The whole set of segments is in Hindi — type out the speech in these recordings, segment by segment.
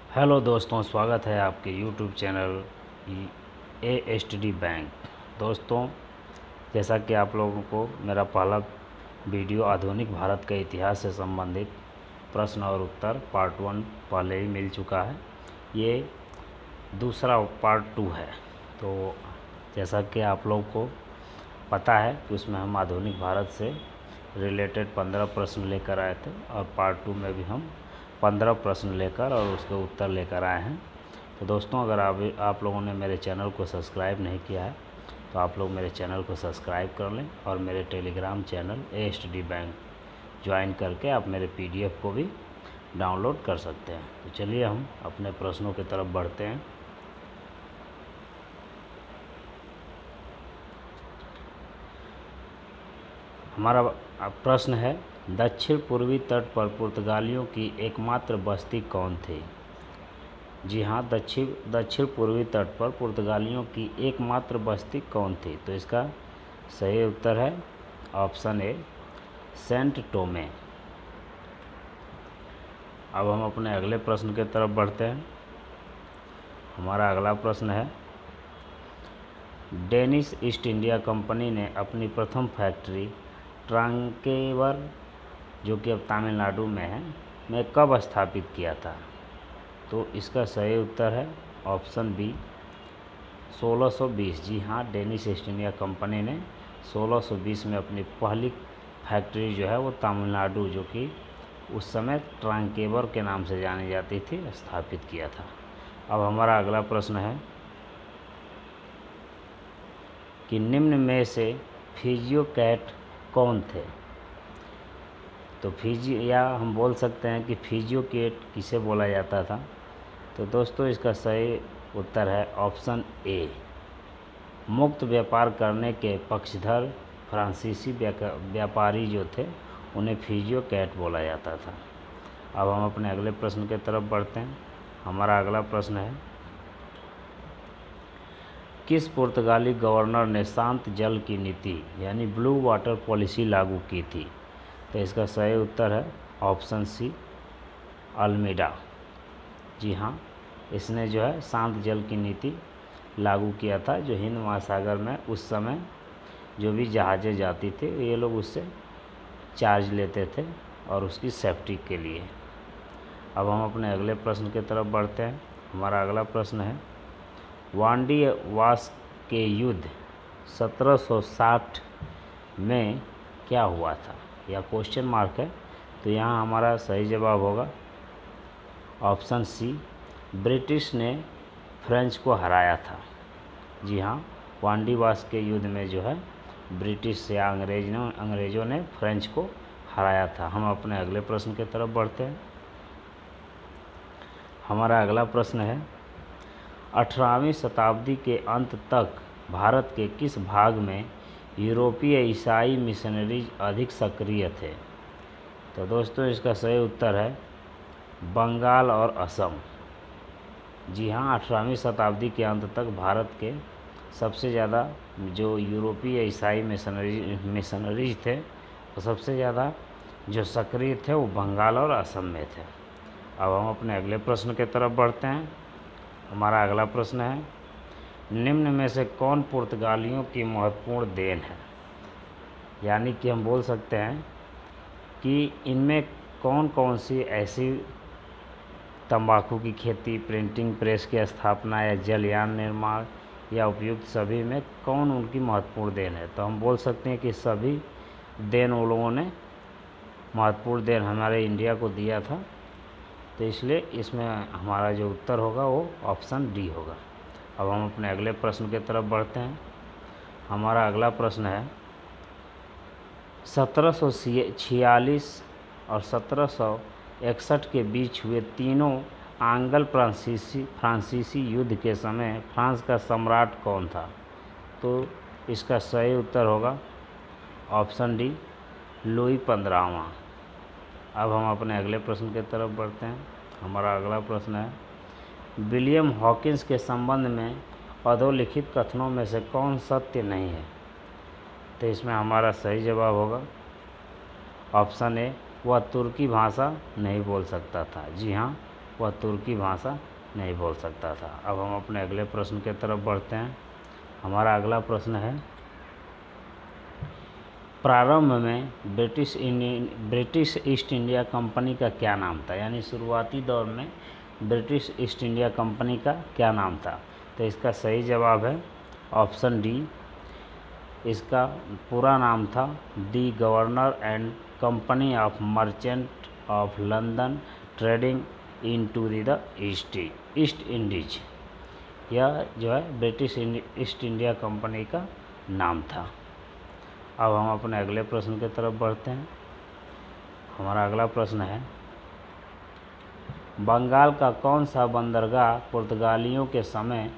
हेलो दोस्तों, स्वागत है आपके यूट्यूब चैनल ASTD बैंक। दोस्तों, जैसा कि आप लोगों को मेरा पहला वीडियो आधुनिक भारत के इतिहास से संबंधित प्रश्न और उत्तर पार्ट 1 पहले ही मिल चुका है। ये दूसरा पार्ट 2 है। तो जैसा कि आप लोग को पता है कि उसमें हम आधुनिक भारत से रिलेटेड 15 प्रश्न लेकर आए थे और पार्ट 2 में भी हम 15 प्रश्न लेकर और उसके उत्तर लेकर आए हैं। तो दोस्तों, अगर आप लोगों ने मेरे चैनल को सब्सक्राइब नहीं किया है तो आप लोग मेरे चैनल को सब्सक्राइब कर लें और मेरे Telegram channel ASTD bank join करके आप मेरे PDF को भी डाउनलोड कर सकते हैं। तो चलिए हम अपने प्रश्नों की तरफ बढ़ते हैं। हमारा प्रश्न है, दक्षिण पूर्वी तट पर पुर्तगालियों की एकमात्र बस्ती कौन थी? जी हाँ, दक्षिण पूर्वी तट पर पुर्तगालियों की एकमात्र बस्ती कौन थी? तो इसका सही उत्तर है ऑप्शन ए, सेंट टोमे। अब हम अपने अगले प्रश्न की तरफ बढ़ते हैं। हमारा अगला प्रश्न है, डेनिश ईस्ट इंडिया कंपनी ने अपनी प्रथम फैक्ट्री ट्रांकेवर, जो कि अब तमिलनाडु में है, में कब स्थापित किया था? तो इसका सही उत्तर है ऑप्शन बी, 1620। जी हाँ, डेनिश ईस्ट इंडिया कंपनी ने 1620 में अपनी पहली फैक्ट्री जो है वो तमिलनाडु, जो कि उस समय ट्रांकेवर के नाम से जानी जाती थी, स्थापित किया था। अब हमारा अगला प्रश्न है कि निम्न में से फिजियो कैट कौन थे? तो या हम बोल सकते हैं कि फिजियो कैट किसे बोला जाता था? तो दोस्तों, इसका सही उत्तर है ऑप्शन ए, मुक्त व्यापार करने के पक्षधर फ्रांसीसी व्यापारी जो थे उन्हें फिजियो कैट बोला जाता था। अब हम अपने अगले प्रश्न की तरफ बढ़ते हैं। हमारा अगला प्रश्न है, किस पुर्तगाली गवर्नर ने शांत जल की नीति यानी ब्लू वाटर पॉलिसी लागू की थी? तो इसका सही उत्तर है ऑप्शन सी, अल्मीडा। जी हाँ, इसने जो है शांत जल की नीति लागू किया था, जो हिंद महासागर में उस समय जो भी जहाज़ें जाती थी ये लोग उससे चार्ज लेते थे और उसकी सेफ्टी के लिए। अब हम अपने अगले प्रश्न की तरफ बढ़ते हैं। हमारा अगला प्रश्न है, वांडी वास के युद्ध 1760 में क्या हुआ था? या क्वेश्चन मार्क है, तो यहाँ हमारा सही जवाब होगा ऑप्शन सी, ब्रिटिश ने फ्रेंच को हराया था। जी हाँ, वांडीवास के युद्ध में जो है ब्रिटिश या अंग्रेज़ों ने फ्रेंच को हराया था। हम अपने अगले प्रश्न की तरफ बढ़ते हैं। हमारा अगला प्रश्न है, 18वीं शताब्दी के अंत तक भारत के किस भाग में यूरोपीय ईसाई मिशनरीज अधिक सक्रिय थे? तो दोस्तों, इसका सही उत्तर है बंगाल और असम। जी हाँ, 18वीं शताब्दी के अंत तक भारत के सबसे ज़्यादा जो यूरोपीय ईसाई मिशनरीज थे, तो सबसे ज़्यादा जो सक्रिय थे वो बंगाल और असम में थे। अब हम अपने अगले प्रश्न की तरफ बढ़ते हैं। हमारा अगला प्रश्न है, निम्न में से कौन पुर्तगालियों की महत्वपूर्ण देन है? यानी कि हम बोल सकते हैं कि इनमें कौन कौन सी ऐसी तंबाकू की खेती, प्रिंटिंग प्रेस की स्थापना या जलयान निर्माण या उपयुक्त सभी में कौन उनकी महत्वपूर्ण देन है? तो हम बोल सकते हैं कि सभी देन उन लोगों ने महत्वपूर्ण देन हमारे इंडिया को दिया था। तो इसलिए इसमें हमारा जो उत्तर होगा वो ऑप्शन डी होगा। अब हम अपने अगले प्रश्न की तरफ बढ़ते हैं। हमारा अगला प्रश्न है, 1746 और 1761 के बीच हुए तीनों आंग्ल फ्रांसीसी युद्ध के समय फ्रांस का सम्राट कौन था? तो इसका सही उत्तर होगा ऑप्शन डी, लुई 15वां। अब हम अपने अगले प्रश्न की तरफ बढ़ते हैं। हमारा अगला प्रश्न है, विलियम हॉकिंस के संबंध में अधोलिखित कथनों में से कौन सत्य नहीं है? तो इसमें हमारा सही जवाब होगा ऑप्शन ए, वह तुर्की भाषा नहीं बोल सकता था। जी हाँ, वह तुर्की भाषा नहीं बोल सकता था। अब हम अपने अगले प्रश्न की तरफ बढ़ते हैं। हमारा अगला प्रश्न है, प्रारंभ में ब्रिटिश ईस्ट इंडिया कंपनी का क्या नाम था? यानी शुरुआती दौर में ब्रिटिश ईस्ट इंडिया कंपनी का क्या नाम था? तो इसका सही जवाब है ऑप्शन डी। इसका पूरा नाम था the governor and company of merchant of London trading into the East Indies. यह जो है ब्रिटिश ईस्ट इंडिया कंपनी का नाम था। अब हम अपने अगले प्रश्न की तरफ बढ़ते हैं। हमारा अगला प्रश्न है, बंगाल का कौन सा बंदरगाह पुर्तगालियों के समय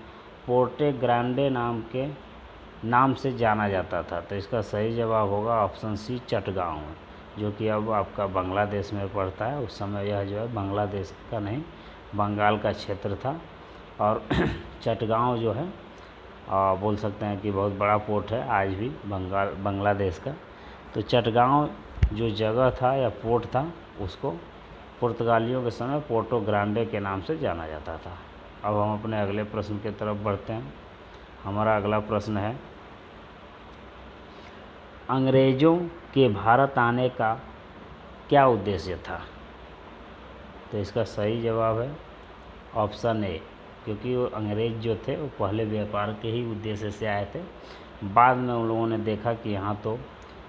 पोर्टे ग्रांडे नाम से जाना जाता था? तो इसका सही जवाब होगा ऑप्शन सी, चटगांव, जो कि अब आपका बांग्लादेश में पड़ता है। उस समय यह जो है बांग्लादेश का नहीं, बंगाल का क्षेत्र था। और चटगांव जो है बोल सकते हैं कि बहुत बड़ा पोर्ट है आज भी बांग्लादेश का। तो चटगांव जो जगह था या पोर्ट था, उसको पुर्तगालियों के समय पोर्टो ग्रांडे के नाम से जाना जाता था। अब हम अपने अगले प्रश्न की तरफ बढ़ते हैं। हमारा अगला प्रश्न है, अंग्रेज़ों के भारत आने का क्या उद्देश्य था? तो इसका सही जवाब है ऑप्शन ए, क्योंकि वो अंग्रेज़ जो थे वो पहले व्यापार के ही उद्देश्य से आए थे। बाद में उन लोगों ने देखा कि यहाँ तो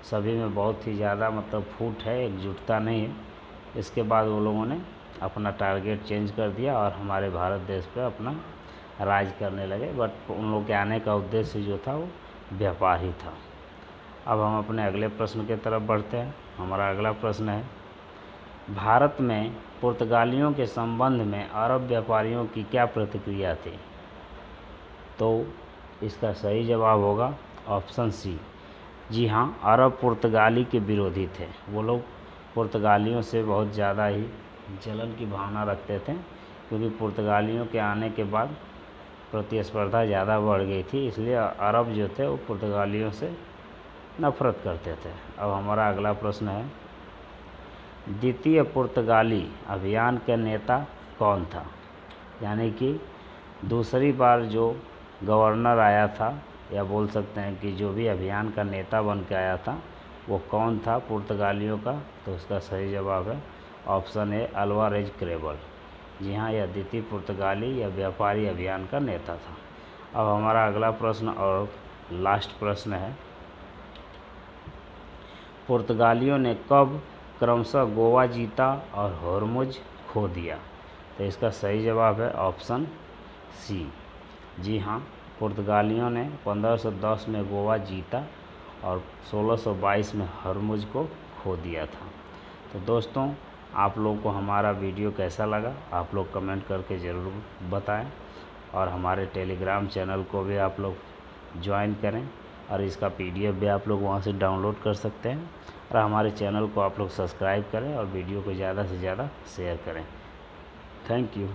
सभी में बहुत ही ज़्यादा मतलब फूट है, एकजुटता नहीं है। इसके बाद वो लोगों ने अपना टारगेट चेंज कर दिया और हमारे भारत देश पे अपना राज करने लगे। बट उन लोग के आने का उद्देश्य जो था वो व्यापार ही था। अब हम अपने अगले प्रश्न की तरफ बढ़ते हैं। हमारा अगला प्रश्न है, भारत में पुर्तगालियों के संबंध में अरब व्यापारियों की क्या प्रतिक्रिया थी? तो इसका सही जवाब होगा ऑप्शन सी। जी हाँ, अरब पुर्तगाली के विरोधी थे। वो लोग पुर्तगालियों से बहुत ज़्यादा ही जलन की भावना रखते थे, क्योंकि पुर्तगालियों के आने के बाद प्रतिस्पर्धा ज़्यादा बढ़ गई थी। इसलिए अरब जो थे वो पुर्तगालियों से नफरत करते थे। अब हमारा अगला प्रश्न है, द्वितीय पुर्तगाली अभियान के नेता कौन था? यानी कि दूसरी बार जो गवर्नर आया था, या बोल सकते हैं कि जो भी अभियान का नेता बन के आया था, वो कौन था पुर्तगालियों का? तो उसका सही जवाब है ऑप्शन ए, अल्वारेज क्रेबल। जी हाँ, यह द्वितीय पुर्तगाली या व्यापारी अभियान का नेता था। अब हमारा अगला प्रश्न और लास्ट प्रश्न है, पुर्तगालियों ने कब क्रमशः गोवा जीता और हॉर्मुज खो दिया? तो इसका सही जवाब है ऑप्शन सी। जी हाँ, पुर्तगालियों ने 1510 में गोवा जीता और 1622 में हॉर्मुज को खो दिया था। तो दोस्तों, आप लोग को हमारा वीडियो कैसा लगा आप लोग कमेंट करके ज़रूर बताएं, और हमारे टेलीग्राम चैनल को भी आप लोग ज्वाइन करें, और इसका PDF भी आप लोग वहाँ से डाउनलोड कर सकते हैं। और हमारे चैनल को आप लोग सब्सक्राइब करें और वीडियो को ज़्यादा से ज़्यादा शेयर करें। Thank you.